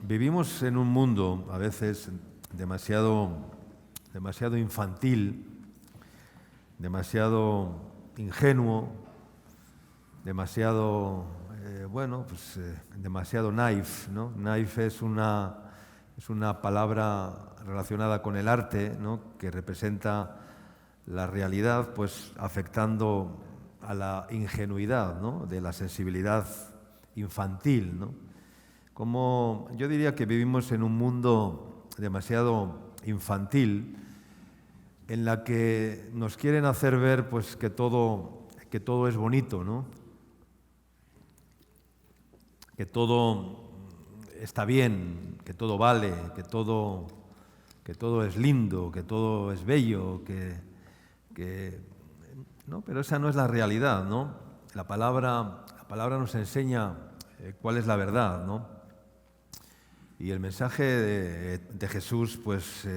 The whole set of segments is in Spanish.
Vivimos en un mundo a veces demasiado infantil, demasiado ingenuo, demasiado, demasiado naif, ¿no? Naif es una palabra relacionada con el arte, ¿no? Que representa la realidad, pues afectando a la ingenuidad, ¿no? De la sensibilidad infantil, ¿no? Como yo diría que vivimos en un mundo demasiado infantil, en la que nos quieren hacer ver pues que todo es bonito, ¿no? Que todo está bien, que todo vale, que todo es lindo, que todo es bello, ¿no? Pero esa no es la realidad, ¿no? La palabra nos enseña cuál es la verdad, ¿no? Y el mensaje de Jesús, pues,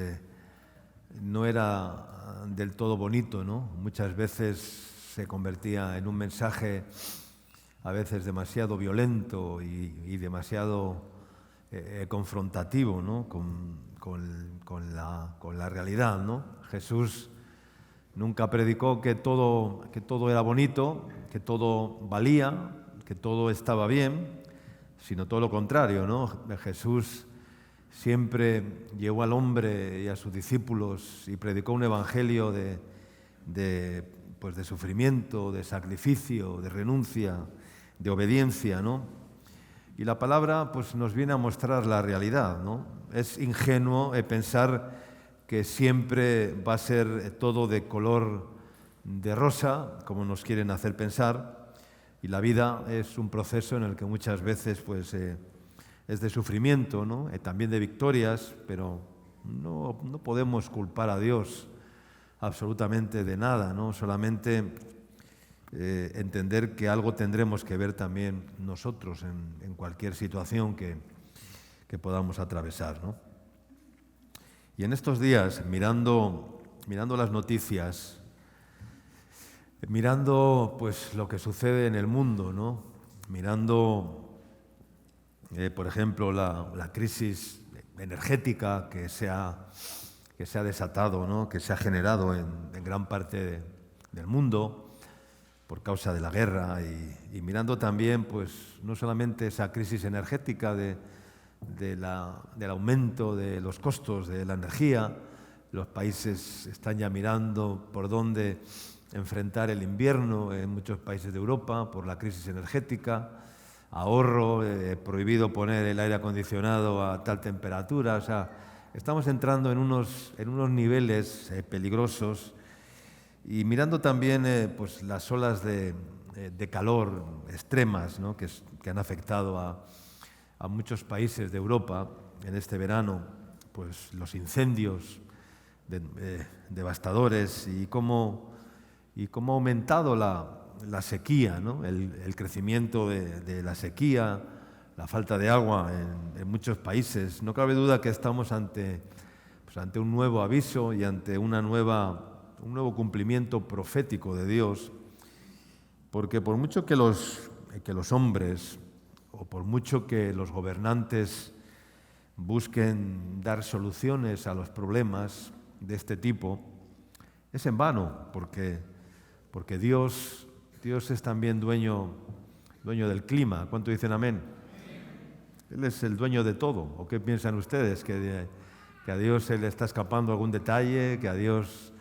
no era del todo bonito, ¿no? Muchas veces se convertía en un mensaje a veces demasiado violento y demasiado confrontativo, ¿no? con la realidad, ¿no? Jesús nunca predicó que todo era bonito, que todo valía, que todo estaba bien, sino todo lo contrario, ¿no? Jesús siempre llevó al hombre y a sus discípulos y predicó un evangelio de sufrimiento, de sacrificio, de renuncia, de obediencia, ¿no? Y la palabra pues, nos viene a mostrar la realidad, ¿no? Es ingenuo pensar que siempre va a ser todo de color de rosa, como nos quieren hacer pensar, y la vida es un proceso en el que muchas veces pues, es de sufrimiento, ¿no? También de victorias, pero no podemos culpar a Dios absolutamente de nada, ¿no? Solamente entender que algo tendremos que ver también nosotros en cualquier situación que podamos atravesar, ¿no? Y en estos días, mirando las noticias, mirando pues lo que sucede en el mundo, ¿no? Mirando, por ejemplo, la crisis energética que se ha desatado, ¿no? Que se ha generado en gran parte del mundo por causa de la guerra y mirando también, pues, no solamente esa crisis energética del aumento de los costos de la energía. Los países están ya mirando por dónde enfrentar el invierno en muchos países de Europa por la crisis energética, ahorro, prohibido poner el aire acondicionado a tal temperatura. O sea, estamos entrando en unos niveles peligrosos y mirando también pues las olas de calor extremas, ¿no? que han afectado a muchos países de Europa en este verano, pues los incendios devastadores y cómo ha aumentado la sequía, ¿no? El crecimiento de la sequía, la falta de agua en muchos países. No cabe duda que estamos ante un nuevo aviso y ante un nuevo cumplimiento profético de Dios, porque por mucho que los hombres o por mucho que los gobernantes busquen dar soluciones a los problemas de este tipo, es en vano, porque Dios es también dueño del clima. ¿Cuánto dicen amén? Él es el dueño de todo. ¿O qué piensan ustedes? ¿Que a Dios se le está escapando algún detalle? ¿Que a Dios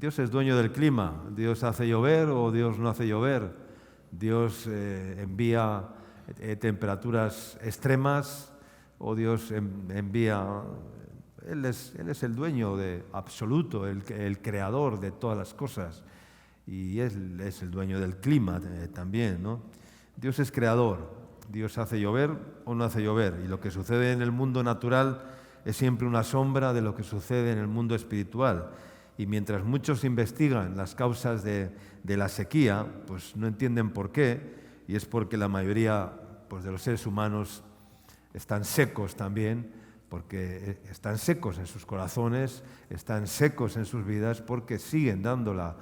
es dueño del clima? ¿Dios hace llover o Dios no hace llover? ¿Dios envía temperaturas extremas o Dios envía? Él es el dueño absoluto, el creador de todas las cosas, y Él es el dueño del clima también, ¿no? Dios es creador, Dios hace llover o no hace llover, y lo que sucede en el mundo natural es siempre una sombra de lo que sucede en el mundo espiritual. Y mientras muchos investigan las causas de la sequía, pues no entienden por qué, y es porque la mayoría pues, de los seres humanos están secos también, porque están secos en sus corazones, están secos en sus vidas, porque siguen dando la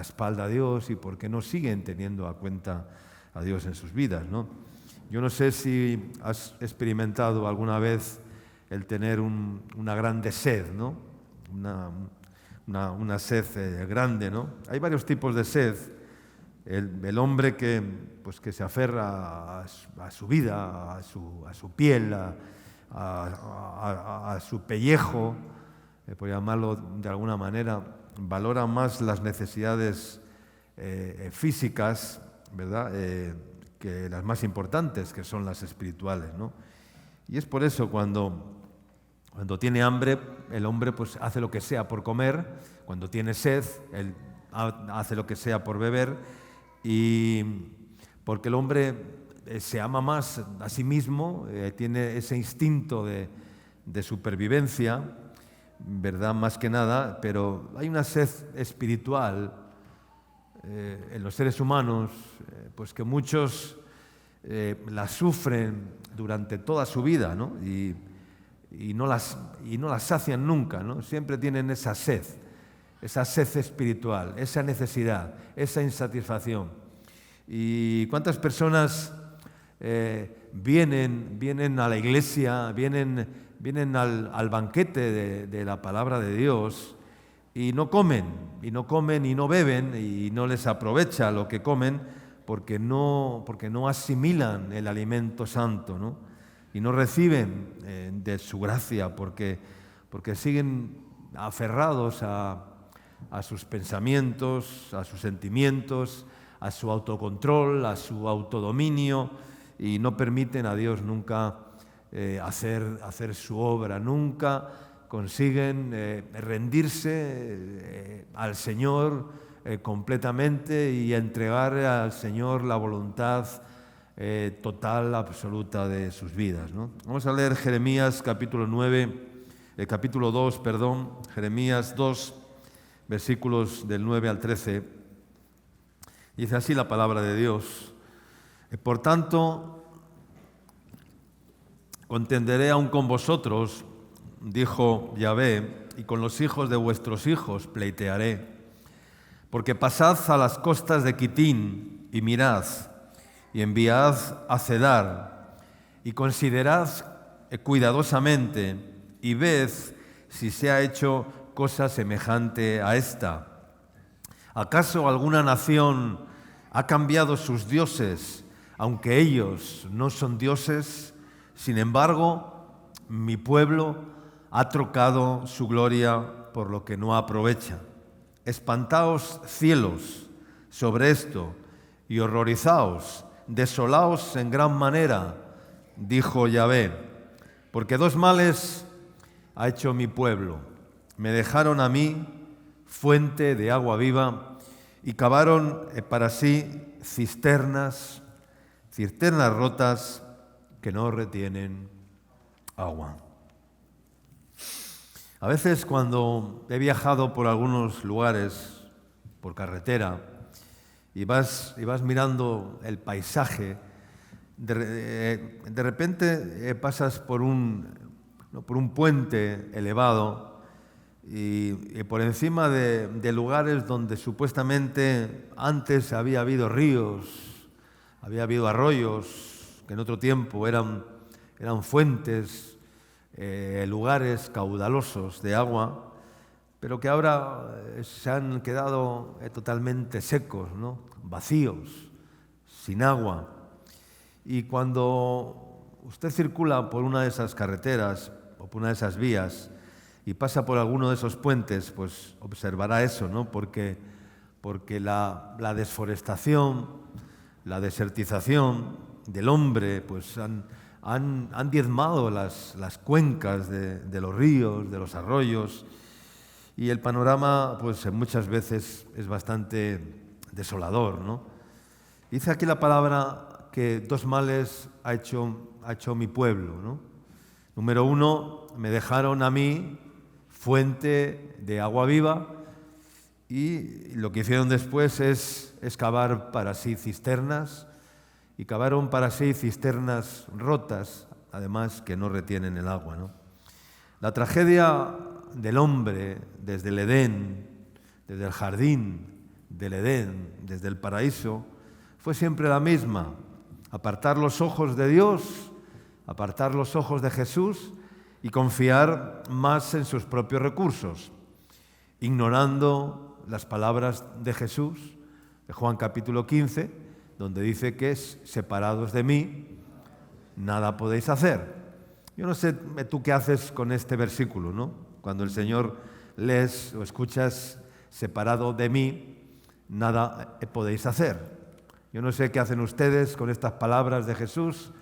espalda a Dios y porque no siguen teniendo a cuenta a Dios en sus vidas, ¿no? Yo no sé si has experimentado alguna vez el tener una grande sed, ¿no? Una sed grande, ¿no? Hay varios tipos de sed. El hombre pues que se aferra a su vida, a su piel, a su pellejo, por llamarlo de alguna manera, valora más las necesidades físicas, ¿verdad? Que las más importantes, que son las espirituales, ¿no? Y es por eso cuando tiene hambre, el hombre pues hace lo que sea por comer. Cuando tiene sed, él hace lo que sea por beber. Y porque el hombre se ama más a sí mismo, tiene ese instinto de supervivencia, ¿verdad? Más que nada, pero hay una sed espiritual en los seres humanos, pues que muchos la sufren durante toda su vida, ¿no? Y no las sacian nunca, ¿no? Siempre tienen esa sed espiritual, esa necesidad, esa insatisfacción. ¿Y cuántas personas vienen a la iglesia, vienen al banquete de la palabra de Dios y no comen y no beben y no les aprovecha lo que comen porque no asimilan el alimento santo, ¿no? Y no reciben de su gracia porque siguen aferrados a sus pensamientos, a sus sentimientos, a su autocontrol, a su autodominio, y no permiten a Dios nunca hacer su obra, nunca consiguen rendirse al Señor completamente y entregar al Señor la voluntad total, absoluta de sus vidas, ¿no? Vamos a leer Jeremías capítulo 2, Jeremías 2, versículos del 9 al 13. Dice así la palabra de Dios: por tanto, contenderé aún con vosotros, dijo Yahvé, y con los hijos de vuestros hijos pleitearé. Porque pasad a las costas de Quitín y mirad, y enviad a Cedar, y considerad cuidadosamente, y ved si se ha hecho cosa semejante a esta. ¿Acaso alguna nación ha cambiado sus dioses, aunque ellos no son dioses? Sin embargo, mi pueblo ha trocado su gloria por lo que no aprovecha. Espantaos, cielos, sobre esto, y horrorizaos, desolaos en gran manera, dijo Yahvé, porque dos males ha hecho mi pueblo. Me dejaron a mí fuente de agua viva y cavaron para sí cisternas rotas que no retienen agua. A veces cuando he viajado por algunos lugares, por carretera, y vas mirando el paisaje, de repente pasas por un puente elevado y por encima de lugares donde supuestamente antes había habido ríos, había habido arroyos, que en otro tiempo eran fuentes, lugares caudalosos de agua, pero que ahora se han quedado totalmente secos, ¿no? Vacíos, sin agua. Y cuando usted circula por una de esas carreteras o por una de esas vías y pasa por alguno de esos puentes, pues observará eso, ¿no? Porque la desforestación, la desertización del hombre, pues han diezmado las cuencas de los ríos, de los arroyos, y el panorama pues muchas veces es bastante desolador, ¿no? Dice aquí la palabra que dos males ha hecho mi pueblo, ¿no? Número uno, me dejaron a mí fuente de agua viva, y lo que hicieron después es excavar para sí cisternas, y cavaron para sí cisternas rotas, además que no retienen el agua, ¿no? La tragedia del hombre desde el Edén, desde el jardín del Edén, desde el paraíso, fue siempre la misma: Apartar los ojos de Dios, apartar los ojos de Jesús y confiar más en sus propios recursos, ignorando las palabras de Jesús, de Juan capítulo 15, donde dice que separados de mí, nada podéis hacer. Yo no sé tú qué haces con este versículo, ¿no? Cuando el Señor lees o escuchas, separado de mí, nada podéis hacer. Yo no sé qué hacen ustedes con estas palabras de Jesús.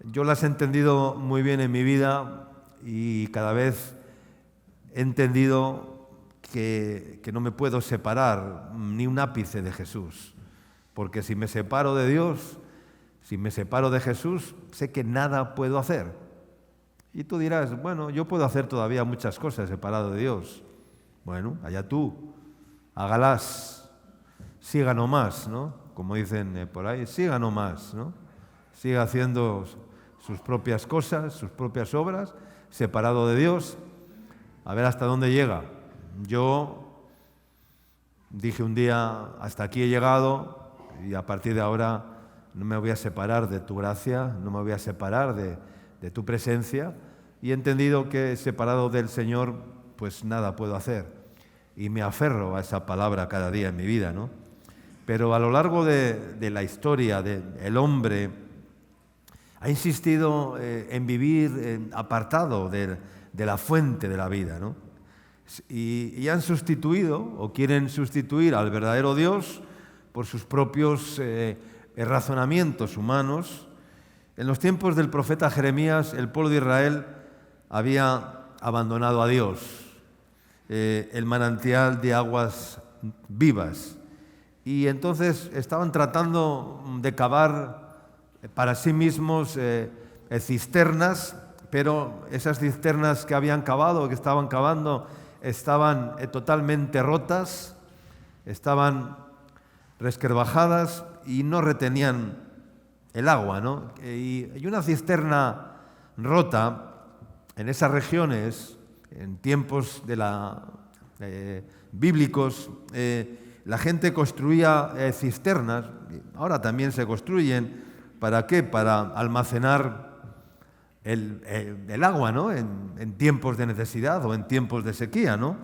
Yo las he entendido muy bien en mi vida y cada vez he entendido que no me puedo separar ni un ápice de Jesús. Porque si me separo de Dios, si me separo de Jesús, sé que nada puedo hacer. Y tú dirás, bueno, yo puedo hacer todavía muchas cosas separado de Dios. Bueno, allá tú, hágalas, siga nomás, ¿no? Como dicen por ahí, siga nomás, ¿no? Siga haciendo sus propias cosas, sus propias obras, separado de Dios, a ver hasta dónde llega. Yo dije un día, hasta aquí he llegado y a partir de ahora no me voy a separar de tu gracia, no me voy a separar de tu presencia, y he entendido que separado del Señor, pues nada puedo hacer. Y me aferro a esa palabra cada día en mi vida, ¿no? Pero a lo largo de la historia, el hombre ha insistido en vivir apartado de la fuente de la vida, ¿no? Y han sustituido o quieren sustituir al verdadero Dios por sus propios razonamientos humanos. En los tiempos del profeta Jeremías, el pueblo de Israel había abandonado a Dios, el manantial de aguas vivas. Y entonces estaban tratando de cavar para sí mismos cisternas, pero esas cisternas que habían cavado, que estaban cavando, estaban totalmente rotas, estaban resquebrajadas y no retenían el agua, ¿no? Y una cisterna rota en esas regiones, en tiempos bíblicos, la gente construía cisternas, ahora también se construyen, ¿para qué? Para almacenar el agua, ¿no? En tiempos de necesidad o en tiempos de sequía, ¿no?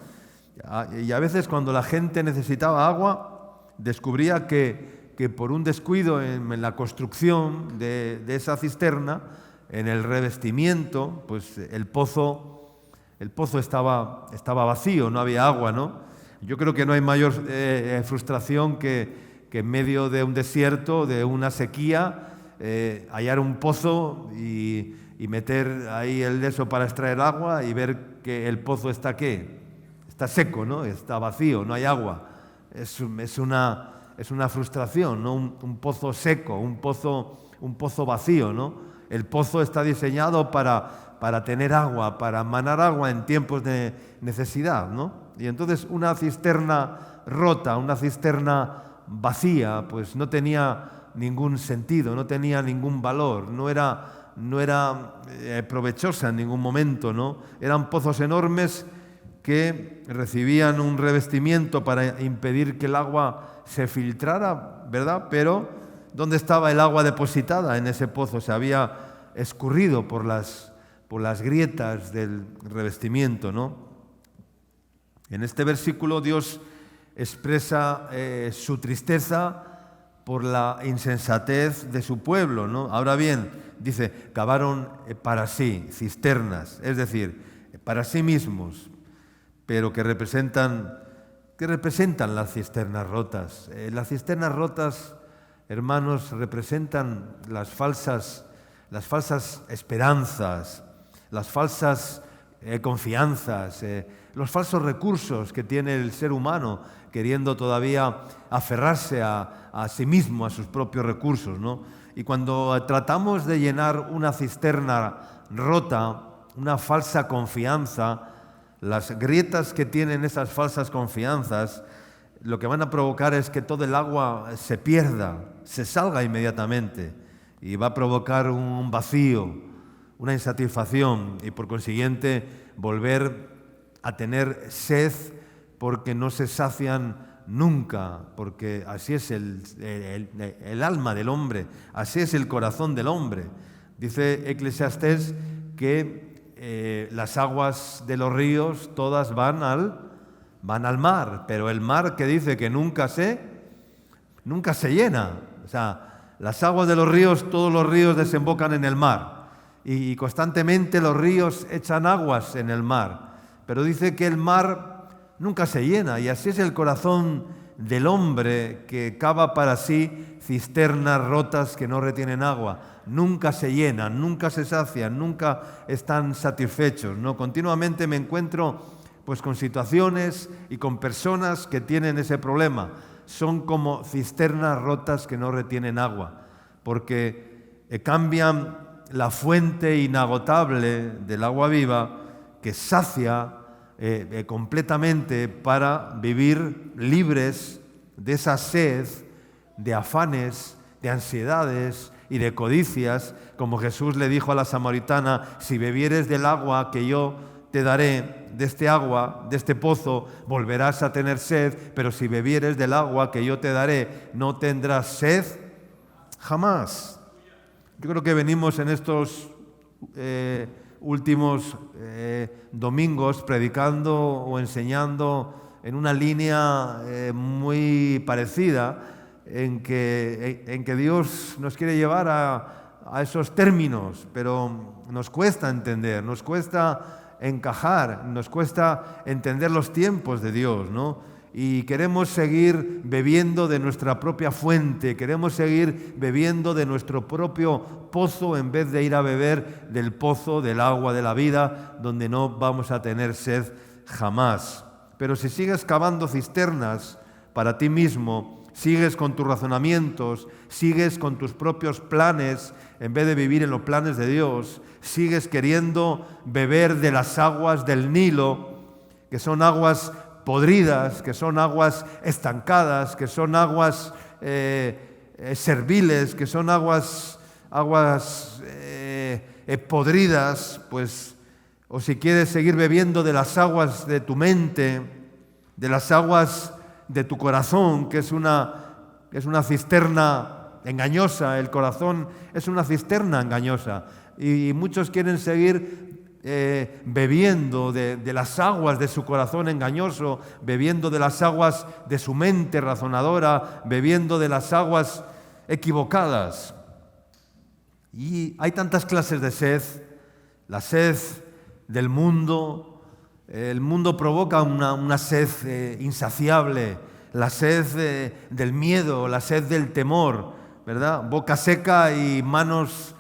Y a veces cuando la gente necesitaba agua, descubría que por un descuido en la construcción de esa cisterna, en el revestimiento, pues el pozo estaba vacío, no había agua, ¿no? Yo creo que no hay mayor frustración que en medio de un desierto, de una sequía, hallar un pozo y meter ahí el deso para extraer agua y ver que el pozo está ¿qué? Está seco, ¿no? Está vacío, no hay agua. Es una frustración, ¿no? Un pozo seco, un pozo vacío, ¿no? El pozo está diseñado para tener agua, para manar agua en tiempos de necesidad, ¿no? Y entonces una cisterna rota, una cisterna vacía, pues no tenía ningún sentido, no tenía ningún valor, no era provechosa en ningún momento, ¿no? Eran pozos enormes que recibían un revestimiento para impedir que el agua se filtrara, ¿verdad? Pero ¿dónde estaba el agua depositada en ese pozo? Se había escurrido por las grietas del revestimiento, ¿no? En este versículo Dios expresa su tristeza por la insensatez de su pueblo, ¿no? Ahora bien, dice, cavaron para sí cisternas, es decir, para sí mismos, pero que representan las cisternas rotas. Las cisternas rotas, hermanos, representan las falsas esperanzas, las falsas confianzas, los falsos recursos que tiene el ser humano queriendo todavía aferrarse a sí mismo, a sus propios recursos, ¿no? Y cuando tratamos de llenar una cisterna rota, una falsa confianza, las grietas que tienen esas falsas confianzas, lo que van a provocar es que todo el agua se pierda, se salga inmediatamente y va a provocar un vacío, una insatisfacción y por consiguiente volver a tener sed porque no se sacian nunca, porque así es el alma del hombre, así es el corazón del hombre. Dice Eclesiastés que las aguas de los ríos todas van al mar, pero el mar que dice que nunca se llena. O sea, las aguas de los ríos, todos los ríos desembocan en el mar y constantemente los ríos echan aguas en el mar, pero dice que el mar nunca se llena, y así es el corazón del hombre, que cava para sí cisternas rotas que no retienen agua. Nunca se llenan, nunca se sacian, nunca están satisfechos, ¿no? Continuamente me encuentro pues con situaciones y con personas que tienen ese problema. Son como cisternas rotas que no retienen agua, porque cambian la fuente inagotable del agua viva que sacia completamente, para vivir libres de esa sed, de afanes, de ansiedades y de codicias, como Jesús le dijo a la samaritana: si bebieres del agua que yo te daré, de este agua, de este pozo, volverás a tener sed, pero si bebieres del agua que yo te daré, no tendrás sed jamás. Yo creo que venimos en estos últimos domingos predicando o enseñando en una línea muy parecida, en que Dios nos quiere llevar a esos términos, pero nos cuesta entender, nos cuesta encajar, nos cuesta entender los tiempos de Dios, ¿no? Y queremos seguir bebiendo de nuestra propia fuente, queremos seguir bebiendo de nuestro propio pozo en vez de ir a beber del pozo del agua de la vida, donde no vamos a tener sed jamás. Pero si sigues cavando cisternas para ti mismo, sigues con tus razonamientos, sigues con tus propios planes en vez de vivir en los planes de Dios, sigues queriendo beber de las aguas del Nilo, que son aguas podridas, que son aguas estancadas, que son aguas serviles, que son aguas podridas, pues, o si quieres seguir bebiendo de las aguas de tu mente, de las aguas de tu corazón, que es una cisterna engañosa. El corazón es una cisterna engañosa, y muchos quieren seguir bebiendo de las aguas de su corazón engañoso, bebiendo de las aguas de su mente razonadora, bebiendo de las aguas equivocadas. Y hay tantas clases de sed: la sed del mundo. El mundo provoca una sed insaciable, la sed del miedo, la sed del temor, ¿verdad? Boca seca y manos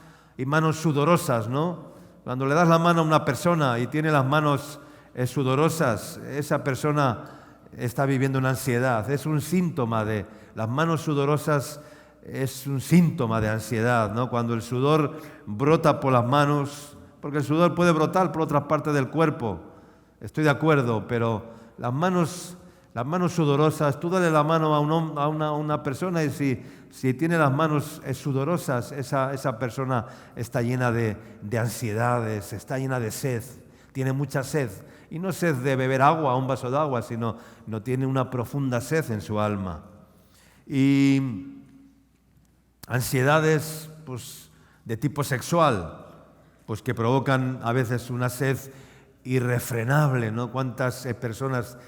sudorosas, ¿no? Cuando le das la mano a una persona y tiene las manos sudorosas, esa persona está viviendo una ansiedad. Es un síntoma de las manos sudorosas, es un síntoma de ansiedad, ¿no? Cuando el sudor brota por las manos, porque el sudor puede brotar por otras partes del cuerpo, estoy de acuerdo, pero las manos sudorosas, tú dale la mano a una persona, y si tiene las manos sudorosas, esa persona está llena de ansiedades, está llena de sed, tiene mucha sed. Y no sed de beber agua, un vaso de agua, sino no tiene una profunda sed en su alma. Y ansiedades, pues, de tipo sexual, pues, que provocan a veces una sed irrefrenable, ¿no? ¿Cuántas personas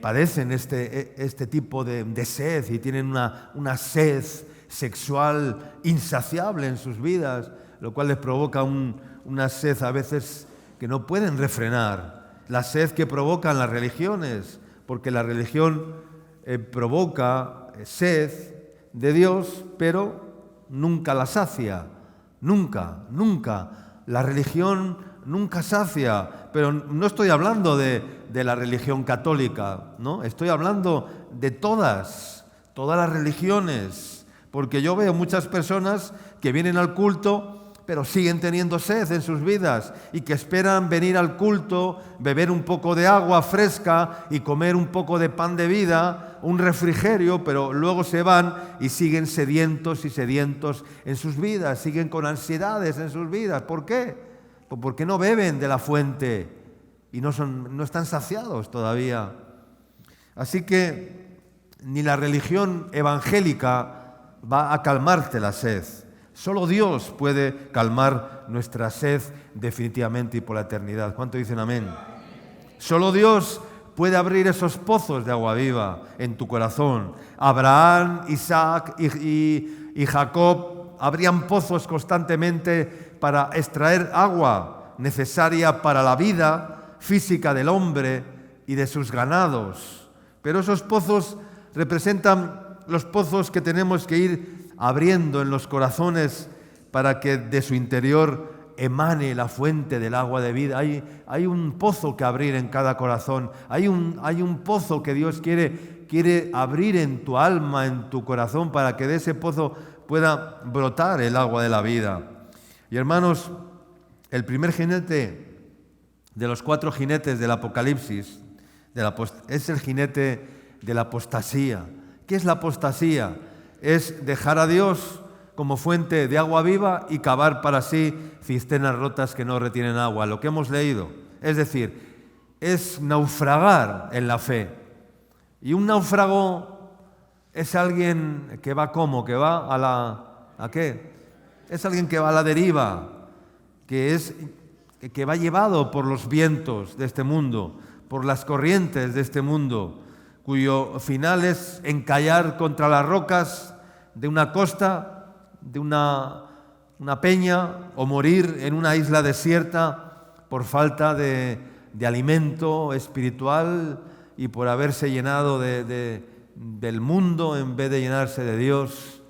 padecen este tipo de sed y tienen una sed sexual insaciable en sus vidas, lo cual les provoca una sed a veces que no pueden refrenar? La sed que provocan las religiones, porque la religión provoca sed de Dios, pero nunca la sacia, nunca. La religión nunca sacia, pero no estoy hablando de la religión católica, ¿no? Estoy hablando de todas las religiones, porque yo veo muchas personas que vienen al culto, pero siguen teniendo sed en sus vidas, y que esperan venir al culto, beber un poco de agua fresca y comer un poco de pan de vida, un refrigerio, pero luego se van y siguen sedientos y sedientos en sus vidas, siguen con ansiedades en sus vidas. ¿Por qué? Pues porque no beben de la fuente y no están saciados todavía. Así que ni la religión evangélica va a calmarte la sed. Solo Dios puede calmar nuestra sed definitivamente y por la eternidad. ¿Cuánto dicen amén? Solo Dios puede abrir esos pozos de agua viva en tu corazón. Abraham, Isaac y Jacob abrían pozos constantemente para extraer agua necesaria para la vida física del hombre y de sus ganados. Pero esos pozos representan los pozos que tenemos que ir abriendo en los corazones para que de su interior emane la fuente del agua de vida. Hay un pozo que abrir en cada corazón. Hay un pozo que Dios quiere abrir en tu alma, en tu corazón, para que de ese pozo pueda brotar el agua de la vida. Y hermanos, el primer jinete de los 4 jinetes del Apocalipsis es el jinete de la apostasía. ¿Qué es la apostasía? Es dejar a Dios como fuente de agua viva y cavar para sí cisternas rotas que no retienen agua, lo que hemos leído. Es decir, es naufragar en la fe. Y un náufrago es alguien que va ¿cómo? Que va ¿a qué? Es alguien que va a la deriva, que va llevado por los vientos de este mundo, por las corrientes de este mundo, cuyo final es encallar contra las rocas de una costa, de una peña, o morir en una isla desierta por falta de alimento espiritual y por haberse llenado del mundo en vez de llenarse de Dios,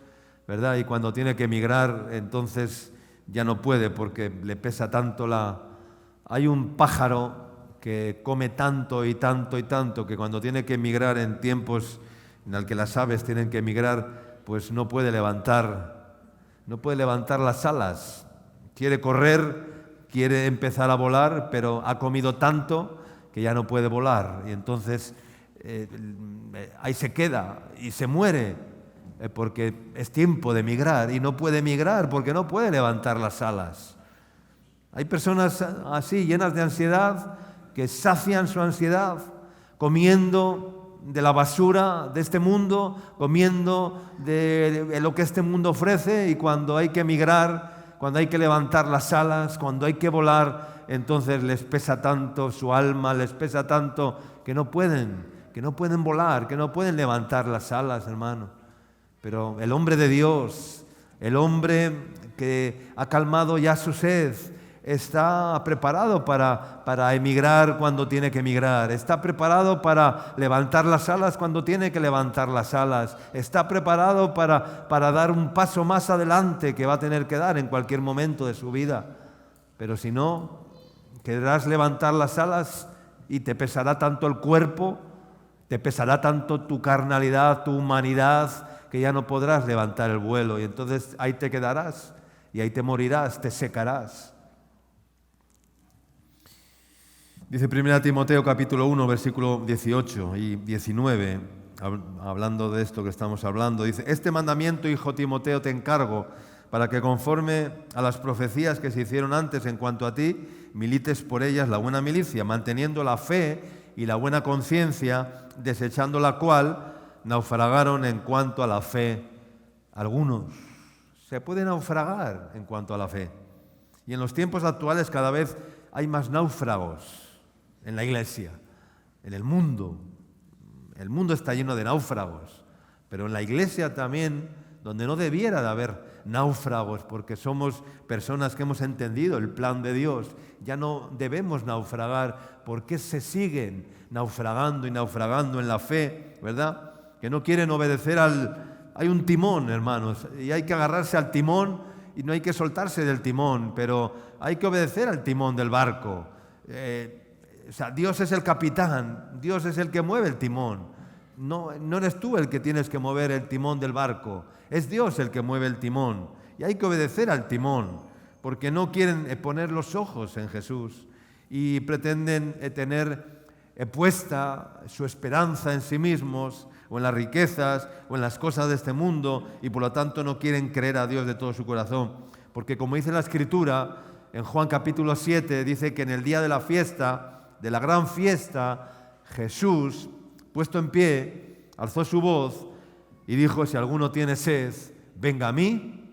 ¿verdad? Y cuando tiene que emigrar, entonces ya no puede porque le pesa tanto Hay un pájaro que come tanto y tanto y tanto que cuando tiene que emigrar en tiempos en el que las aves tienen que emigrar, pues no puede levantar las alas. Quiere correr, quiere empezar a volar, pero ha comido tanto que ya no puede volar. Y entonces ahí se queda y se muere porque es tiempo de emigrar y no puede emigrar porque no puede levantar las alas. Hay personas así, llenas de ansiedad, que sacian su ansiedad comiendo de la basura de este mundo, comiendo de lo que este mundo ofrece, y cuando hay que emigrar, cuando hay que levantar las alas, cuando hay que volar, entonces les pesa tanto su alma, les pesa tanto que no pueden volar, que no pueden levantar las alas, hermano. Pero el hombre de Dios, el hombre que ha calmado ya su sed, está preparado para emigrar cuando tiene que emigrar, está preparado para levantar las alas cuando tiene que levantar las alas, está preparado para dar un paso más adelante que va a tener que dar en cualquier momento de su vida. Pero si no, querrás levantar las alas y te pesará tanto el cuerpo, te pesará tanto tu carnalidad, tu humanidad, que ya no podrás levantar el vuelo, y entonces ahí te quedarás y ahí te morirás, te secarás. Dice 1 Timoteo capítulo 1, versículo 18 y 19, hablando de esto que estamos hablando, dice: este mandamiento, hijo Timoteo, te encargo, para que conforme a las profecías que se hicieron antes en cuanto a ti, milites por ellas la buena milicia, manteniendo la fe y la buena conciencia, desechando la cual naufragaron en cuanto a la fe algunos. Se puede naufragar en cuanto a la fe. Y en los tiempos actuales cada vez hay más náufragos en la iglesia, en el mundo. El mundo está lleno de náufragos, pero en la iglesia también, donde no debiera de haber náufragos, porque somos personas que hemos entendido el plan de Dios, ya no debemos naufragar. ¿Por qué se siguen naufragando y naufragando en la fe, verdad? Que no quieren obedecer Hay un timón, hermanos, y hay que agarrarse al timón y no hay que soltarse del timón, pero hay que obedecer al timón del barco. Dios es el capitán, Dios es el que mueve el timón. No eres tú el que tienes que mover el timón del barco, es Dios el que mueve el timón. Y hay que obedecer al timón, porque no quieren poner los ojos en Jesús y pretenden tener puesta su esperanza en sí mismos, o en las riquezas, o en las cosas de este mundo, y por lo tanto no quieren creer a Dios de todo su corazón. Porque como dice la Escritura, en Juan capítulo 7, dice que en el día de la fiesta de la gran fiesta, Jesús, puesto en pie, alzó su voz y dijo: si alguno tiene sed, venga a mí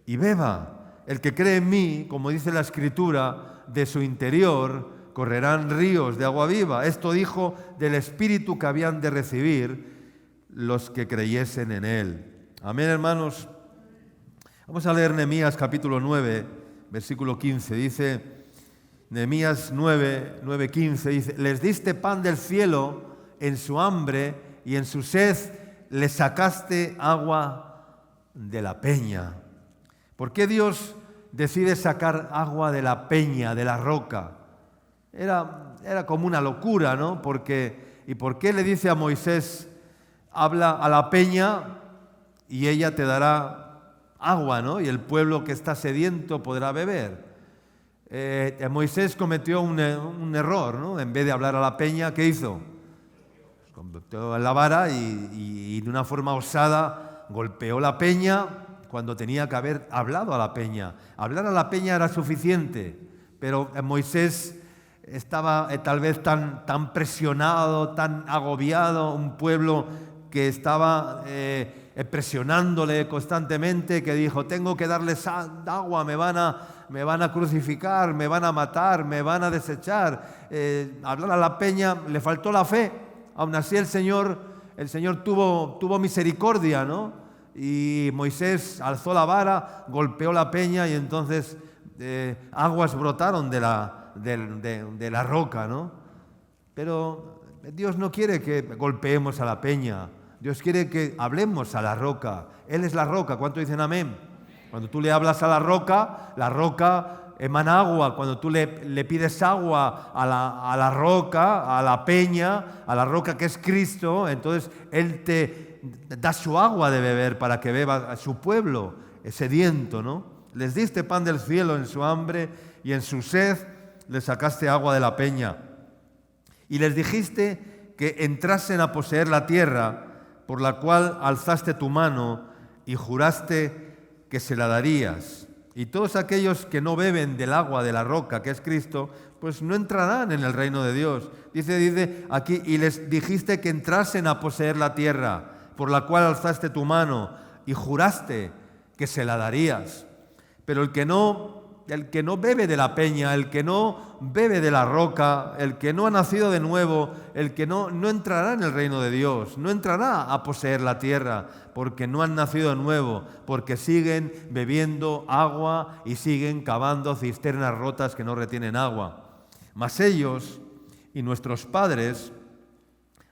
y beba. El que cree en mí, como dice la Escritura, de su interior correrán ríos de agua viva. Esto dijo del Espíritu que habían de recibir los que creyesen en Él. Amén, hermanos. Vamos a leer Nehemías capítulo 9, versículo 15. Dice, Nehemías 9:15, dice: les diste pan del cielo en su hambre y en su sed les sacaste agua de la peña. ¿Por qué Dios decide sacar agua de la peña, de la roca? Era como una locura, ¿no? ¿Y por qué le dice a Moisés: habla a la peña y ella te dará agua, ¿no? Y el pueblo que está sediento podrá beber. Moisés cometió un error, ¿no? En vez de hablar a la peña, ¿qué hizo? Convirtió en la vara y de una forma osada golpeó la peña cuando tenía que haber hablado a la peña. Hablar a la peña era suficiente, pero Moisés estaba tal vez tan presionado, tan agobiado, un pueblo que estaba presionándole constantemente, que dijo: tengo que darles agua, me van a crucificar, me van a matar, me van a desechar. Hablar a la peña, le faltó la fe. Aún así el Señor tuvo misericordia, ¿no? Y Moisés alzó la vara, golpeó la peña y entonces aguas brotaron de la roca, ¿no? Pero Dios no quiere que golpeemos a la peña. Dios quiere que hablemos a la roca. Él es la roca. ¿Cuánto dicen amén? Cuando tú le hablas a la roca emana agua. Cuando tú le pides agua a la roca, a la peña, a la roca que es Cristo, entonces Él te da su agua de beber para que beba a su pueblo sediento, ¿no? Les diste pan del cielo en su hambre y en su sed les sacaste agua de la peña. Y les dijiste que entrasen a poseer la tierra por la cual alzaste tu mano y juraste que se la darías. Y todos aquellos que no beben del agua de la roca, que es Cristo, pues no entrarán en el reino de Dios. Dice aquí, y les dijiste que entrasen a poseer la tierra por la cual alzaste tu mano y juraste que se la darías. Pero el que no bebe de la peña, el que no bebe de la roca, el que no ha nacido de nuevo, el que no entrará en el reino de Dios, no entrará a poseer la tierra, porque no han nacido de nuevo, porque siguen bebiendo agua y siguen cavando cisternas rotas que no retienen agua. Mas ellos y nuestros padres,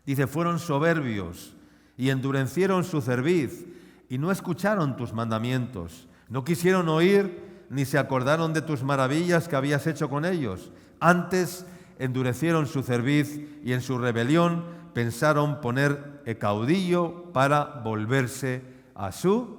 dice, fueron soberbios y endurecieron su cerviz y no escucharon tus mandamientos, no quisieron oír ni se acordaron de tus maravillas que habías hecho con ellos. Antes endurecieron su cerviz y en su rebelión pensaron poner caudillo para volverse a su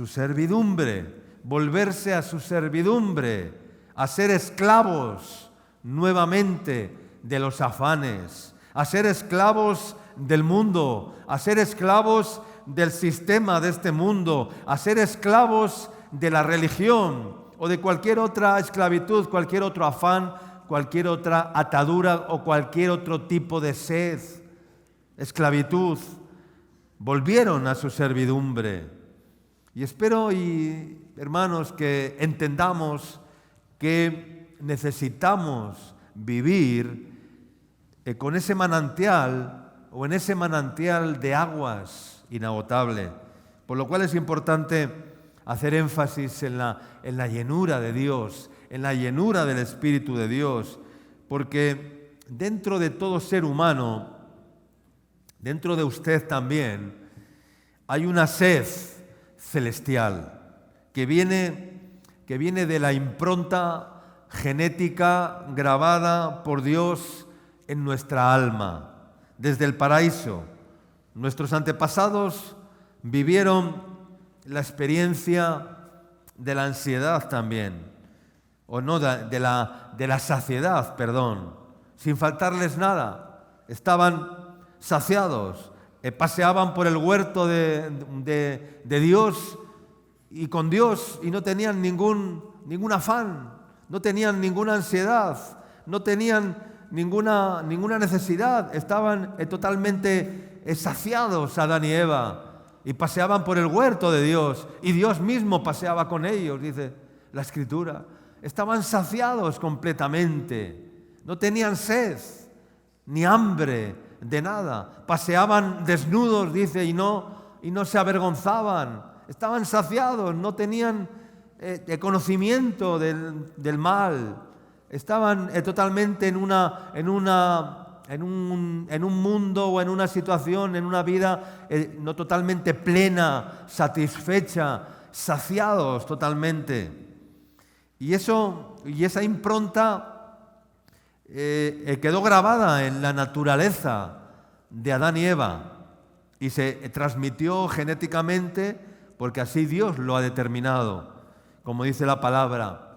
servidumbre, volverse a su servidumbre, a ser esclavos nuevamente de los afanes, a ser esclavos del mundo, a ser esclavos del sistema de este mundo, a ser esclavos de la religión o de cualquier otra esclavitud, cualquier otro afán, cualquier otra atadura o cualquier otro tipo de sed, esclavitud. Volvieron a su servidumbre. Y espero, hermanos, que entendamos que necesitamos vivir con ese manantial o en ese manantial de aguas inagotable, por lo cual es importante hacer énfasis en la llenura de Dios, en la llenura del Espíritu de Dios, porque dentro de todo ser humano, dentro de usted también, hay una sed celestial que viene de la impronta genética grabada por Dios en nuestra alma, desde el paraíso. Nuestros antepasados vivieron la experiencia de la ansiedad también, o no, de la saciedad, perdón, sin faltarles nada. Estaban saciados, paseaban por el huerto de Dios y con Dios y no tenían ningún afán, no tenían ninguna ansiedad, no tenían ninguna necesidad, estaban totalmente saciados Adán y Eva y paseaban por el huerto de Dios y Dios mismo paseaba con ellos, dice la Escritura. Estaban saciados completamente, no tenían sed ni hambre de nada, paseaban desnudos, dice, y no se avergonzaban, estaban saciados, no tenían conocimiento del mal, estaban totalmente en un mundo o en una situación, en una vida no totalmente plena, satisfecha, saciados totalmente. Y esa impronta quedó grabada en la naturaleza de Adán y Eva y se transmitió genéticamente porque así Dios lo ha determinado, como dice la palabra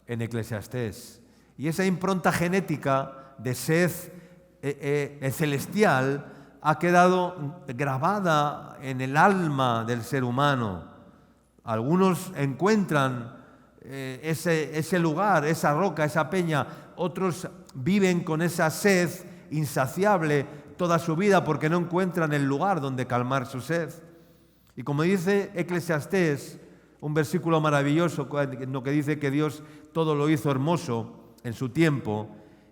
en Eclesiastés. Y esa impronta genética de sed celestial ha quedado grabada en el alma del ser humano. Algunos encuentran ese lugar, esa roca, esa peña. Otros viven con esa sed insaciable toda su vida porque no encuentran el lugar donde calmar su sed. Y como dice Eclesiastés, un versículo maravilloso, lo que dice que Dios todo lo hizo hermoso en su tiempo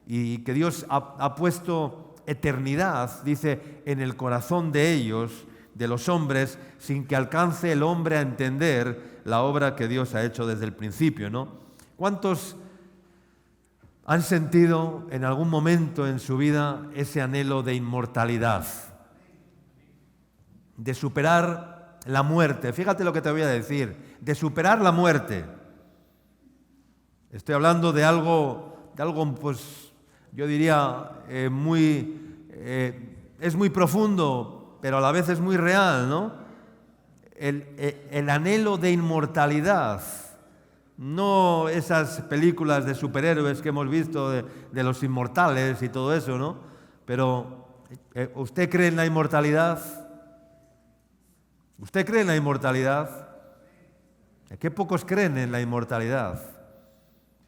y que Dios ha puesto eternidad, dice, en el corazón de ellos, de los hombres, sin que alcance el hombre a entender la obra que Dios ha hecho desde el principio, ¿no? ¿Cuántos han sentido en algún momento en su vida ese anhelo de inmortalidad, de superar la muerte? Fíjate lo que te voy a decir, de superar la muerte. Estoy hablando de algo pues yo diría es muy profundo, pero a la vez es muy real, ¿no? El anhelo de inmortalidad, no esas películas de superhéroes que hemos visto de los inmortales y todo eso, ¿no? Pero, ¿usted cree en la inmortalidad? ¿Usted cree en la inmortalidad? ¿Qué pocos creen en la inmortalidad?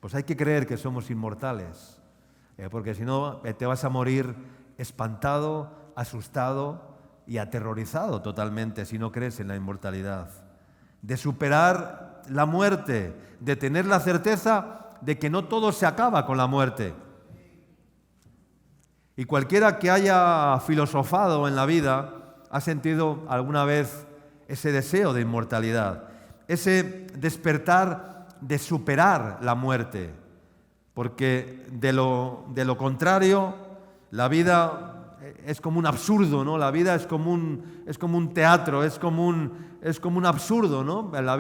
Pues hay que creer que somos inmortales, porque si no te vas a morir espantado, asustado y aterrorizado totalmente si no crees en la inmortalidad. De superar la muerte, de tener la certeza de que no todo se acaba con la muerte. Y cualquiera que haya filosofado en la vida ha sentido alguna vez ese deseo de inmortalidad, ese despertar de superar la muerte, porque de lo contrario la vida es como un absurdo, ¿no? La vida es como un teatro, es como un absurdo, ¿no? La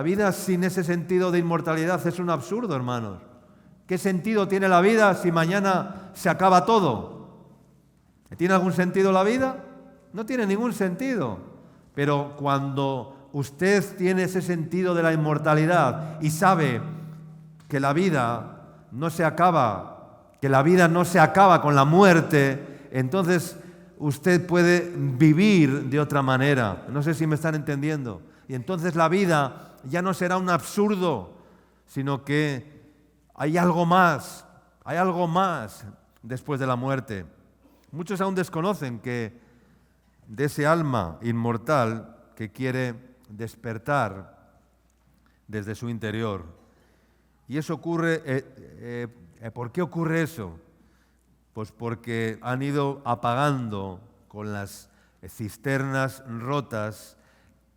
vida sin ese sentido de inmortalidad es un absurdo, hermanos. ¿Qué sentido tiene la vida si mañana se acaba todo? ¿Tiene algún sentido la vida? No tiene ningún sentido. Pero cuando usted tiene ese sentido de la inmortalidad y sabe que la vida no se acaba, con la muerte, entonces usted puede vivir de otra manera. No sé si me están entendiendo. Y entonces la vida ya no será un absurdo, sino que hay algo más después de la muerte. Muchos aún desconocen que de ese alma inmortal que quiere despertar desde su interior. Y eso ocurre, ¿por qué ocurre eso? Pues porque han ido apagando con las cisternas rotas,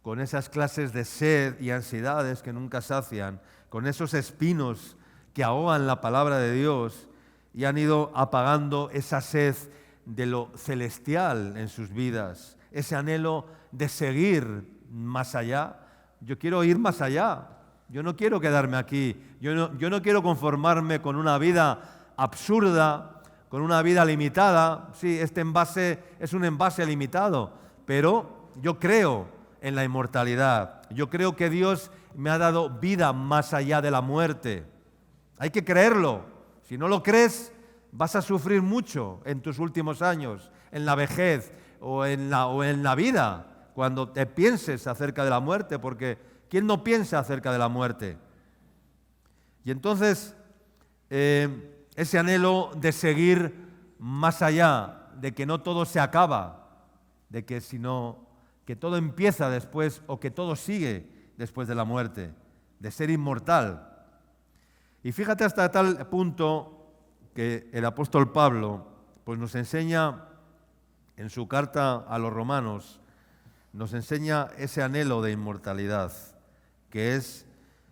con esas clases de sed y ansiedades que nunca sacian, con esos espinos que ahogan la palabra de Dios, y han ido apagando esa sed de lo celestial en sus vidas, ese anhelo de seguir más allá. Yo quiero ir más allá, yo no quiero quedarme aquí, yo no quiero conformarme con una vida absurda, con una vida limitada. Sí, este envase es un envase limitado, pero yo creo en la inmortalidad. Yo creo que Dios me ha dado vida más allá de la muerte. Hay que creerlo. Si no lo crees, vas a sufrir mucho en tus últimos años, en la vejez o en la vida, cuando te pienses acerca de la muerte, porque ¿quién no piensa acerca de la muerte? Y entonces, ese anhelo de seguir más allá, de que no todo se acaba, de que sino que todo empieza después o que todo sigue después de la muerte, de ser inmortal. Y fíjate hasta tal punto que el apóstol Pablo pues nos enseña en su carta a los romanos, nos enseña ese anhelo de inmortalidad, que es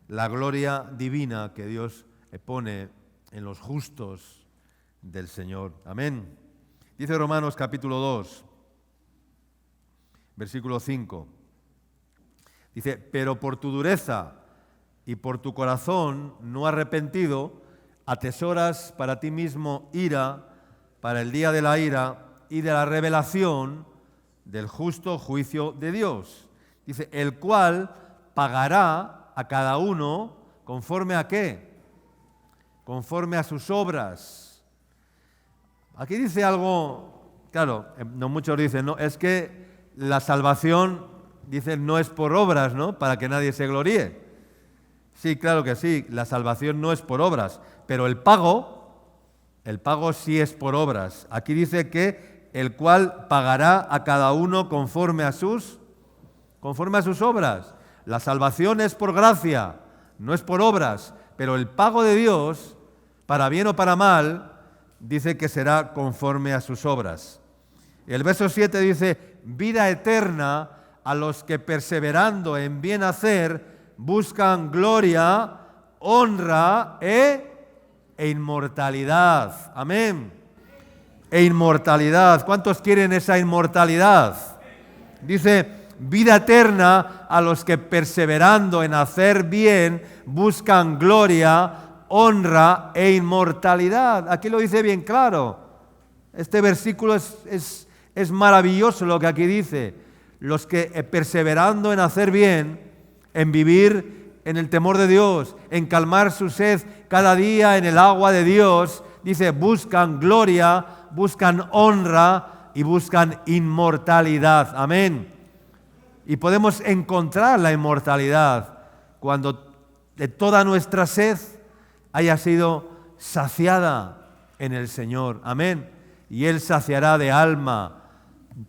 la gloria divina que Dios pone en los justos del Señor. Amén. Dice Romanos capítulo 2, versículo 5. Dice, pero por tu dureza y por tu corazón no arrepentido, atesoras para ti mismo ira para el día de la ira y de la revelación del justo juicio de Dios. Dice, el cual pagará a cada uno conforme a ¿qué? Conforme a sus obras. Aquí dice algo, claro, no muchos dicen, no, es que la salvación, dicen, no es por obras, ¿no? Para que nadie se gloríe. Sí, claro que sí, la salvación no es por obras, pero el pago sí es por obras. Aquí dice que el cual pagará a cada uno conforme a sus obras. La salvación es por gracia, no es por obras, pero el pago de Dios, para bien o para mal, dice que será conforme a sus obras. El verso 7 dice, vida eterna a los que perseverando en bien hacer buscan gloria, honra e inmortalidad. Amén. E inmortalidad. ¿Cuántos quieren esa inmortalidad? Dice, vida eterna a los que perseverando en hacer bien buscan gloria, honra e inmortalidad. Aquí lo dice bien claro. Este versículo es maravilloso lo que aquí dice. Los que perseverando en hacer bien, en vivir en el temor de Dios, en calmar su sed cada día en el agua de Dios, dice, buscan gloria, buscan honra y buscan inmortalidad. Amén. Y podemos encontrar la inmortalidad cuando de toda nuestra sed haya sido saciada en el Señor. Amén. Y Él saciará de alma,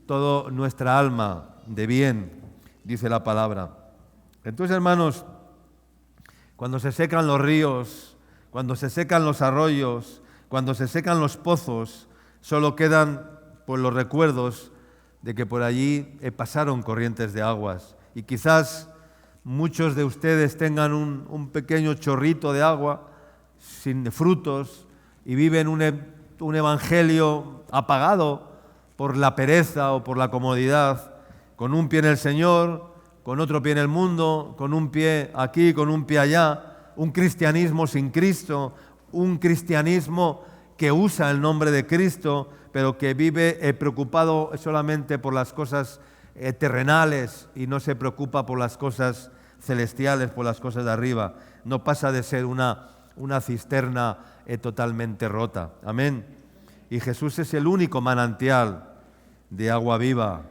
toda nuestra alma de bien, dice la palabra. Entonces, hermanos, cuando se secan los ríos, cuando se secan los arroyos, cuando se secan los pozos, solo quedan pues, los recuerdos de que por allí pasaron corrientes de aguas. Y quizás muchos de ustedes tengan un pequeño chorrito de agua sin frutos y viven un evangelio apagado por la pereza o por la comodidad, con un pie en el Señor, con otro pie en el mundo, con un pie aquí, con un pie allá, un cristianismo sin Cristo, un cristianismo que usa el nombre de Cristo, pero que vive preocupado solamente por las cosas terrenales y no se preocupa por las cosas celestiales, por las cosas de arriba. No pasa de ser una cisterna totalmente rota. Amén. Y Jesús es el único manantial de agua viva.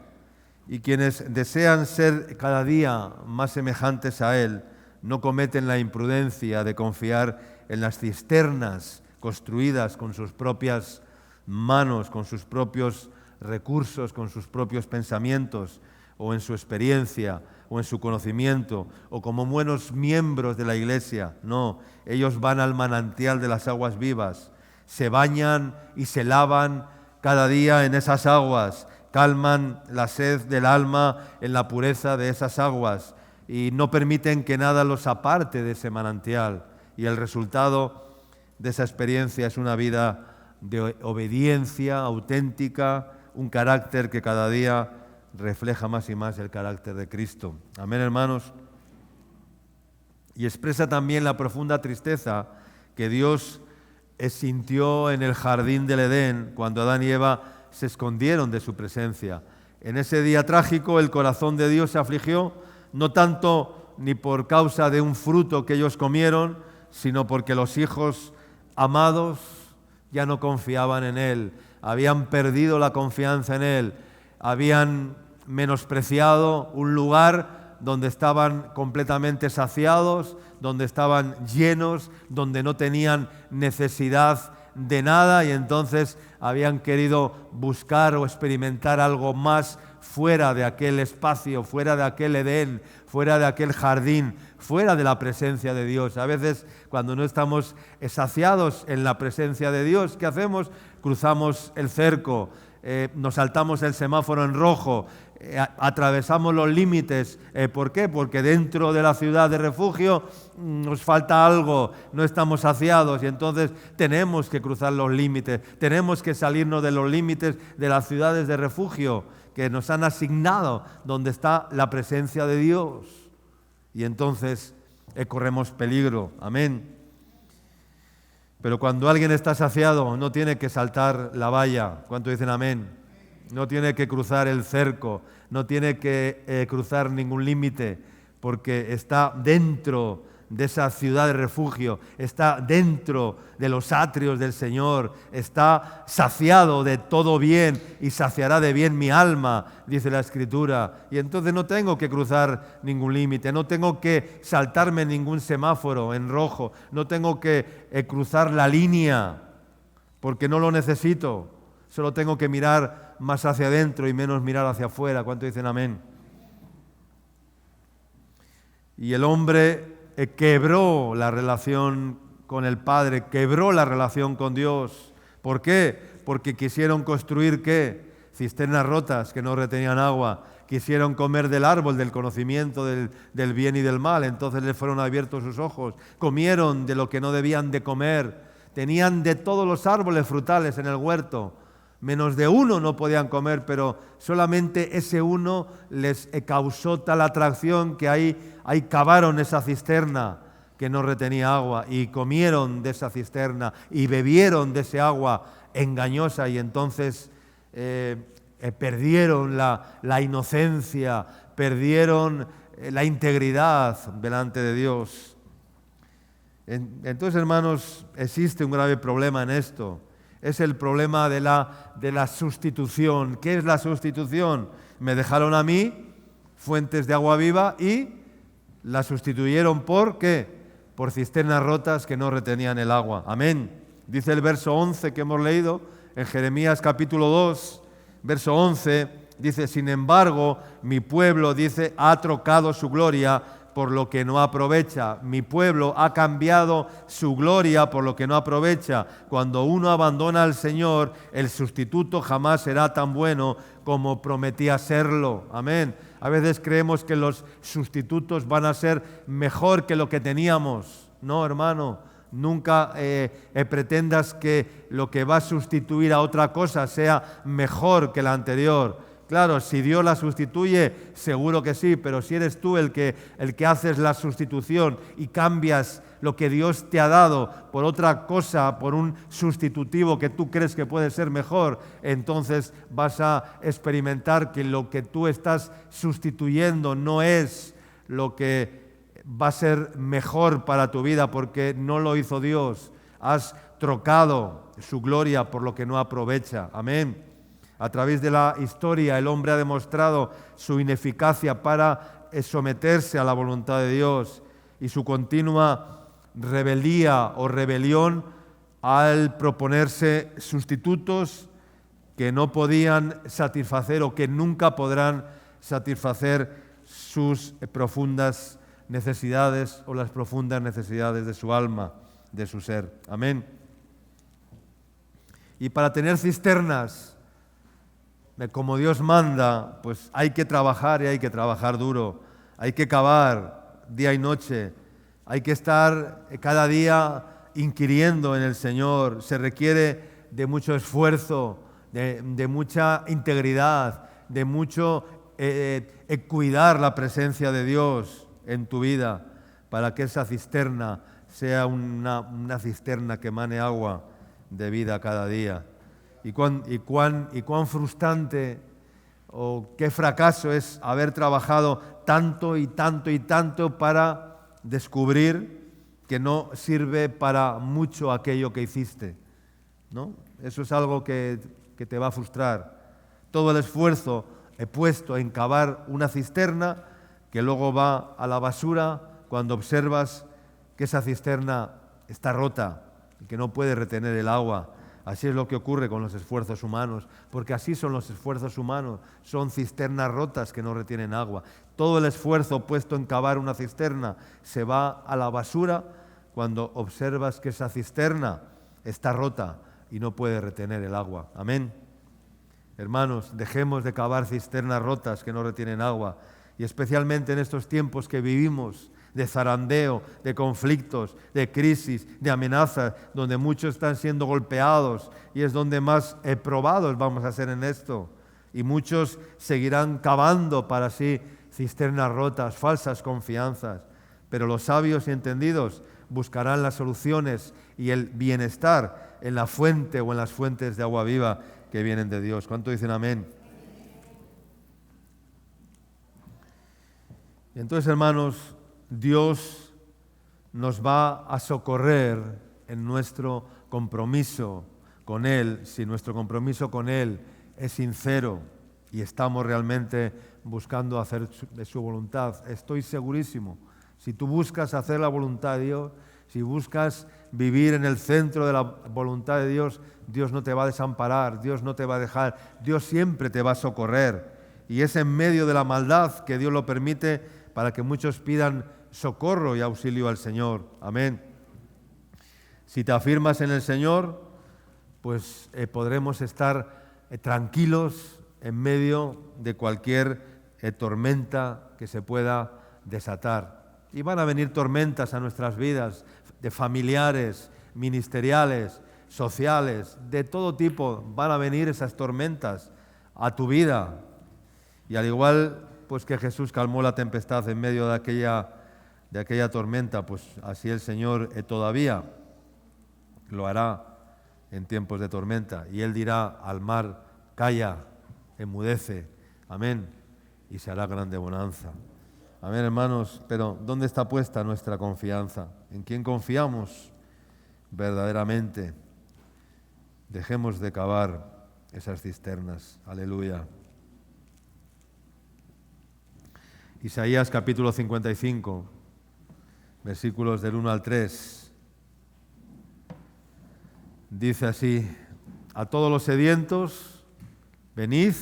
Y quienes desean ser cada día más semejantes a Él, no cometen la imprudencia de confiar en las cisternas construidas con sus propias manos, con sus propios recursos, con sus propios pensamientos, o en su experiencia, o en su conocimiento, o como buenos miembros de la Iglesia. No, ellos van al manantial de las aguas vivas, se bañan y se lavan cada día en esas aguas, calman la sed del alma en la pureza de esas aguas y no permiten que nada los aparte de ese manantial. Y el resultado de esa experiencia es una vida de obediencia auténtica, un carácter que cada día refleja más y más el carácter de Cristo. Amén, hermanos. Y expresa también la profunda tristeza que Dios sintió en el jardín del Edén cuando Adán y Eva se escondieron de su presencia. En ese día trágico el corazón de Dios se afligió, no tanto ni por causa de un fruto que ellos comieron, sino porque los hijos amados ya no confiaban en Él, habían perdido la confianza en Él, habían menospreciado un lugar donde estaban completamente saciados, donde estaban llenos, donde no tenían necesidad de nada y entonces habían querido buscar o experimentar algo más fuera de aquel espacio, fuera de aquel Edén, fuera de aquel jardín, fuera de la presencia de Dios. A veces, cuando no estamos saciados en la presencia de Dios, ¿qué hacemos? Cruzamos el cerco, nos saltamos el semáforo en rojo, atravesamos los límites. ¿Por qué? Porque dentro de la ciudad de refugio nos falta algo, no estamos saciados y entonces tenemos que cruzar los límites, tenemos que salirnos de los límites de las ciudades de refugio que nos han asignado, donde está la presencia de Dios. Y entonces corremos peligro. Amén. Pero cuando alguien está saciado, no tiene que saltar la valla. ¿Cuántos dicen amén? No tiene que cruzar el cerco, no tiene que cruzar ningún límite, porque está dentro de esa ciudad de refugio, está dentro de los atrios del Señor, está saciado de todo bien y saciará de bien mi alma, dice la Escritura. Y entonces no tengo que cruzar ningún límite, no tengo que saltarme ningún semáforo en rojo, no tengo que cruzar la línea, porque no lo necesito. Solo tengo que mirar más hacia adentro y menos mirar hacia afuera. ¿Cuántos dicen amén? Y el hombre quebró la relación con el Padre, quebró la relación con Dios. ¿Por qué? Porque quisieron construir, ¿qué? Cisternas rotas que no retenían agua. Quisieron comer del árbol del conocimiento del bien y del mal. Entonces les fueron abiertos sus ojos. Comieron de lo que no debían de comer. Tenían de todos los árboles frutales en el huerto. Menos de uno no podían comer, pero solamente ese uno les causó tal atracción que ahí cavaron esa cisterna que no retenía agua y comieron de esa cisterna y bebieron de ese agua engañosa y entonces perdieron la inocencia, perdieron la integridad delante de Dios. Entonces, hermanos, existe un grave problema en esto. Es el problema de la sustitución. ¿Qué es la sustitución? Me dejaron a mí fuentes de agua viva y la sustituyeron ¿por qué? Por cisternas rotas que no retenían el agua. Amén. Dice el verso 11 que hemos leído en Jeremías capítulo 2, verso 11, dice, sin embargo, mi pueblo, dice, ha trocado su gloria por lo que no aprovecha. Mi pueblo ha cambiado su gloria por lo que no aprovecha. Cuando uno abandona al Señor, el sustituto jamás será tan bueno como prometía serlo. Amén. A veces creemos que los sustitutos van a ser mejor que lo que teníamos. No, hermano. Nunca pretendas que lo que va a sustituir a otra cosa sea mejor que la anterior. Claro, si Dios la sustituye, seguro que sí, pero si eres tú el que haces la sustitución y cambias lo que Dios te ha dado por otra cosa, por un sustitutivo que tú crees que puede ser mejor, entonces vas a experimentar que lo que tú estás sustituyendo no es lo que va a ser mejor para tu vida, porque no lo hizo Dios. Has trocado su gloria por lo que no aprovecha. Amén. A través de la historia el hombre ha demostrado su ineficacia para someterse a la voluntad de Dios y su continua rebeldía o rebelión al proponerse sustitutos que no podían satisfacer o que nunca podrán satisfacer sus profundas necesidades o las profundas necesidades de su alma, de su ser. Amén. Y para tener cisternas como Dios manda, pues hay que trabajar y hay que trabajar duro. Hay que cavar día y noche. Hay que estar cada día inquiriendo en el Señor. Se requiere de mucho esfuerzo, de mucha integridad, de mucho cuidar la presencia de Dios en tu vida para que esa cisterna sea una cisterna que emane agua de vida cada día. Y cuán frustrante o qué fracaso es haber trabajado tanto y tanto y tanto para descubrir que no sirve para mucho aquello que hiciste, ¿no? Eso es algo que te va a frustrar. Todo el esfuerzo he puesto en cavar una cisterna que luego va a la basura cuando observas que esa cisterna está rota, que no puede retener el agua. Así es lo que ocurre con los esfuerzos humanos, porque así son los esfuerzos humanos, son cisternas rotas que no retienen agua. Todo el esfuerzo puesto en cavar una cisterna se va a la basura cuando observas que esa cisterna está rota y no puede retener el agua. Amén. Hermanos, dejemos de cavar cisternas rotas que no retienen agua, y especialmente en estos tiempos que vivimos, de zarandeo, de conflictos, de crisis, de amenazas, donde muchos están siendo golpeados y es donde más probados vamos a ser en esto. Y muchos seguirán cavando para sí cisternas rotas, falsas confianzas. Pero los sabios y entendidos buscarán las soluciones y el bienestar en la fuente o en las fuentes de agua viva que vienen de Dios. ¿Cuánto dicen amén? Entonces, hermanos, Dios nos va a socorrer en nuestro compromiso con Él, si nuestro compromiso con Él es sincero y estamos realmente buscando hacer de su voluntad. Estoy segurísimo, si tú buscas hacer la voluntad de Dios, si buscas vivir en el centro de la voluntad de Dios, Dios no te va a desamparar, Dios no te va a dejar, Dios siempre te va a socorrer. Y es en medio de la maldad que Dios lo permite para que muchos pidan socorro y auxilio al Señor. Amén. Si te afirmas en el Señor, pues podremos estar tranquilos en medio de cualquier tormenta que se pueda desatar. Y van a venir tormentas a nuestras vidas, de familiares, ministeriales, sociales, de todo tipo. Van a venir esas tormentas a tu vida. Y al igual pues que Jesús calmó la tempestad en medio de aquella tormenta, pues así el Señor todavía lo hará en tiempos de tormenta. Y Él dirá al mar, calla, enmudece, amén, y se hará grande bonanza. Amén, hermanos, pero ¿dónde está puesta nuestra confianza? ¿En quién confiamos verdaderamente? Dejemos de cavar esas cisternas. Aleluya. Isaías capítulo 55, versículos del 1 al 3. Dice así: a todos los sedientos, venid.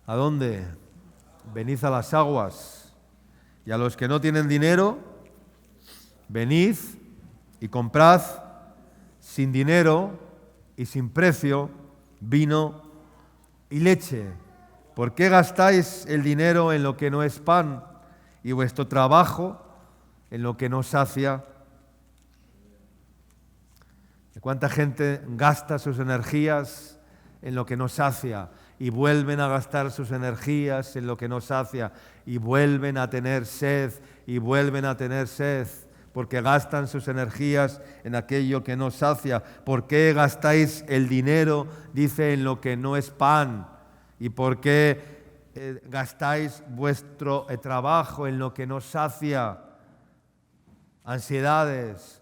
¿A dónde? Venid a las aguas. Y a los que no tienen dinero, venid y comprad sin dinero y sin precio vino y leche. ¿Por qué gastáis el dinero en lo que no es pan y vuestro trabajo en lo que no sacia? ¿Cuánta gente gasta sus energías en lo que no sacia y vuelven a gastar sus energías en lo que no sacia y vuelven a tener sed y vuelven a tener sed? Porque gastan sus energías en aquello que no sacia. ¿Por qué gastáis el dinero, dice, en lo que no es pan? ¿Y por qué gastáis vuestro trabajo en lo que no sacia? Ansiedades,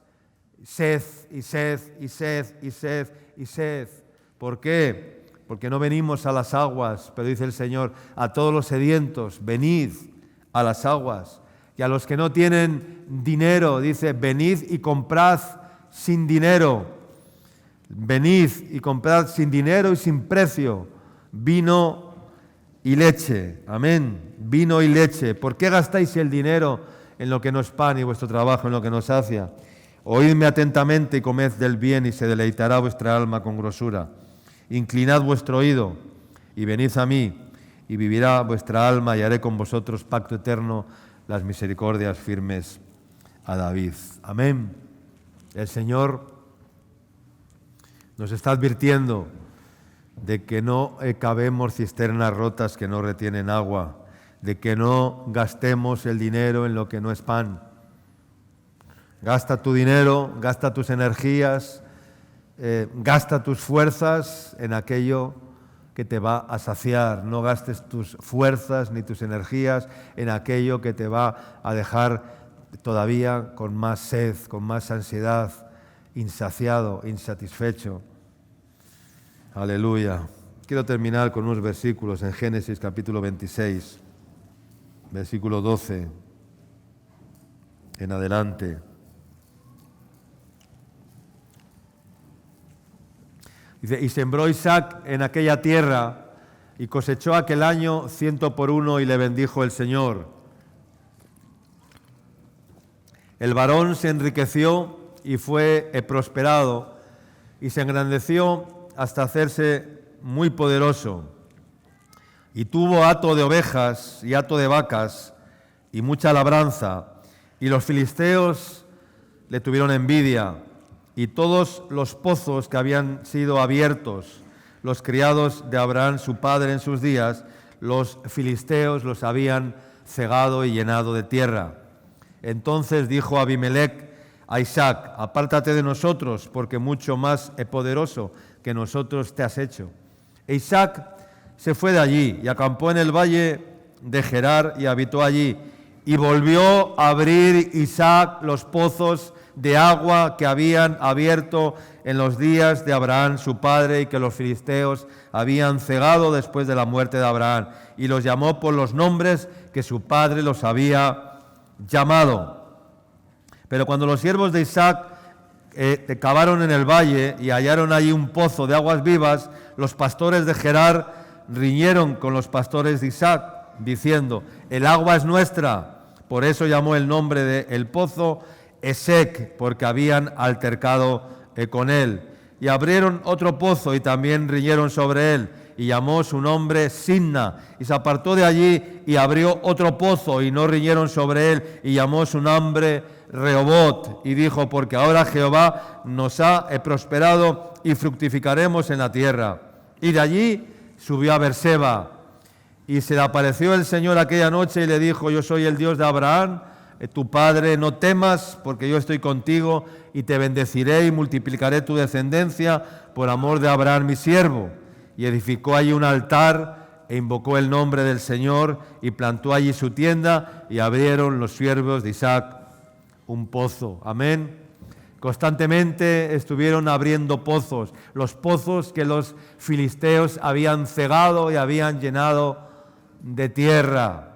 sed y sed y sed y sed y sed. ¿Por qué? Porque no venimos a las aguas, pero dice el Señor, a todos los sedientos, venid a las aguas. Y a los que no tienen dinero, dice, venid y comprad sin dinero. Venid y comprad sin dinero y sin precio vino y leche. Amén. Vino y leche. ¿Por qué gastáis el dinero en lo que no es pan y vuestro trabajo en lo que no sacia? Oídme atentamente y comed del bien y se deleitará vuestra alma con grosura. Inclinad vuestro oído y venid a mí y vivirá vuestra alma y haré con vosotros pacto eterno, las misericordias firmes a David. Amén. El Señor nos está advirtiendo de que no cavemos cisternas rotas que no retienen agua, de que no gastemos el dinero en lo que no es pan. Gasta tu dinero, gasta tus energías, gasta tus fuerzas en aquello que te va a saciar. No gastes tus fuerzas ni tus energías en aquello que te va a dejar todavía con más sed, con más ansiedad, insaciado, insatisfecho. Aleluya. Quiero terminar con unos versículos en Génesis capítulo 26, versículo 12 en adelante. Dice, y sembró Isaac en aquella tierra y cosechó aquel año 100 por 1 y le bendijo el Señor. El varón se enriqueció y fue prosperado y se engrandeció hasta hacerse muy poderoso. Y tuvo hato de ovejas y hato de vacas y mucha labranza. Y los filisteos le tuvieron envidia. Y todos los pozos que habían sido abiertos, los criados de Abraham, su padre, en sus días, los filisteos los habían cegado y llenado de tierra. Entonces dijo Abimelec a Isaac, apártate de nosotros, porque mucho más poderoso que nosotros te has hecho. E Isaac se fue de allí y acampó en el valle de Gerar y habitó allí. Y volvió a abrir Isaac los pozos de agua que habían abierto en los días de Abraham su padre y que los filisteos habían cegado después de la muerte de Abraham. Y los llamó por los nombres que su padre los había llamado. Pero cuando los siervos de Isaac cavaron en el valle y hallaron allí un pozo de aguas vivas, los pastores de Gerar riñeron con los pastores de Isaac, diciendo, el agua es nuestra. Por eso llamó el nombre de el pozo Esec, porque habían altercado con él. Y abrieron otro pozo y también riñeron sobre él, y llamó su nombre Sinna. Y se apartó de allí y abrió otro pozo y no riñeron sobre él, y llamó su nombre Rehobot. Y dijo, porque ahora Jehová nos ha prosperado y fructificaremos en la tierra. Y de allí subió a Berseba, y se le apareció el Señor aquella noche y le dijo, yo soy el Dios de Abraham, tu padre, no temas, porque yo estoy contigo, y te bendeciré y multiplicaré tu descendencia por amor de Abraham mi siervo. Y edificó allí un altar, e invocó el nombre del Señor, y plantó allí su tienda, y abrieron los siervos de Isaac un pozo. Amén. Constantemente estuvieron abriendo pozos, los pozos que los filisteos habían cegado y habían llenado de tierra.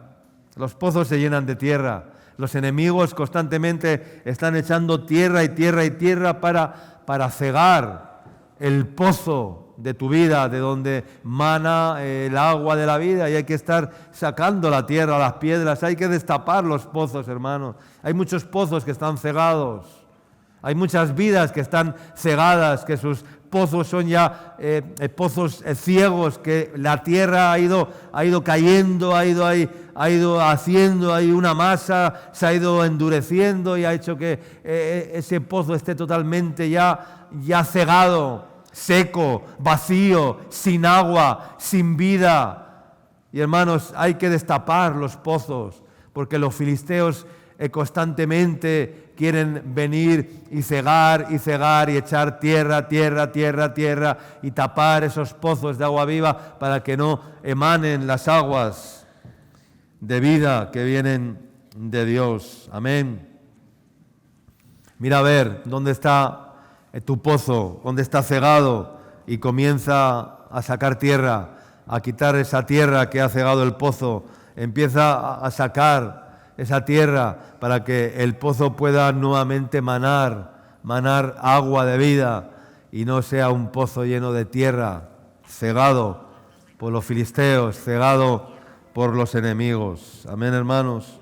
Los pozos se llenan de tierra. Los enemigos constantemente están echando tierra y tierra y tierra para cegar el pozo de tu vida, de donde mana el agua de la vida, y hay que estar sacando la tierra, las piedras, hay que destapar los pozos, hermanos. Hay muchos pozos que están cegados. Hay muchas vidas que están cegadas, que sus pozos son ya pozos ciegos, que la tierra ha ido cayendo, ha ido haciendo ahí una masa, se ha ido endureciendo y ha hecho que ese pozo esté totalmente ya cegado, seco, vacío, sin agua, sin vida. Y hermanos, hay que destapar los pozos, porque los filisteos constantemente quieren venir y cegar y echar tierra y tapar esos pozos de agua viva para que no emanen las aguas de vida que vienen de Dios. Amén. Mira a ver dónde está tu pozo, dónde está cegado, y comienza a sacar tierra, a quitar esa tierra que ha cegado el pozo. Empieza a sacar esa tierra para que el pozo pueda nuevamente manar agua de vida y no sea un pozo lleno de tierra, cegado por los filisteos, cegado por los enemigos. Amén, hermanos.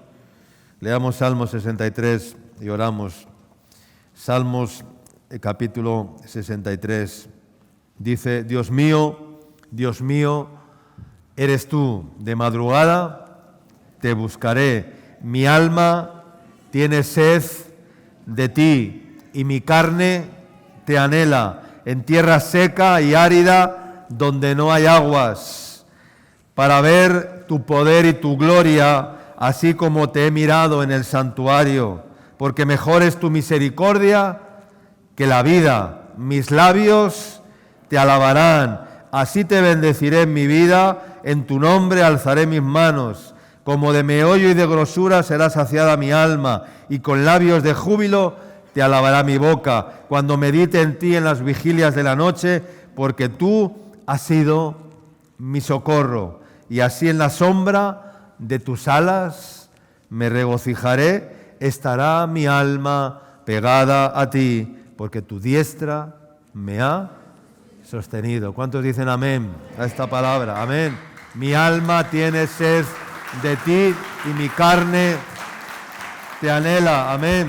Leamos Salmos 63 y oramos. Salmos capítulo 63. Dice, Dios mío, eres tú. De madrugada te buscaré. Mi alma tiene sed de ti y mi carne te anhela en tierra seca y árida donde no hay aguas, para ver tu poder y tu gloria, así como te he mirado en el santuario, porque mejor es tu misericordia que la vida. Mis labios te alabarán, así te bendeciré en mi vida, en tu nombre alzaré mis manos. Como de meollo y de grosura será saciada mi alma, y con labios de júbilo te alabará mi boca, cuando medite en ti en las vigilias de la noche, porque tú has sido mi socorro, y así en la sombra de tus alas me regocijaré, estará mi alma pegada a ti, porque tu diestra me ha sostenido. ¿Cuántos dicen amén a esta palabra? Amén. Mi alma tiene sed de ti y mi carne te anhela. Amén.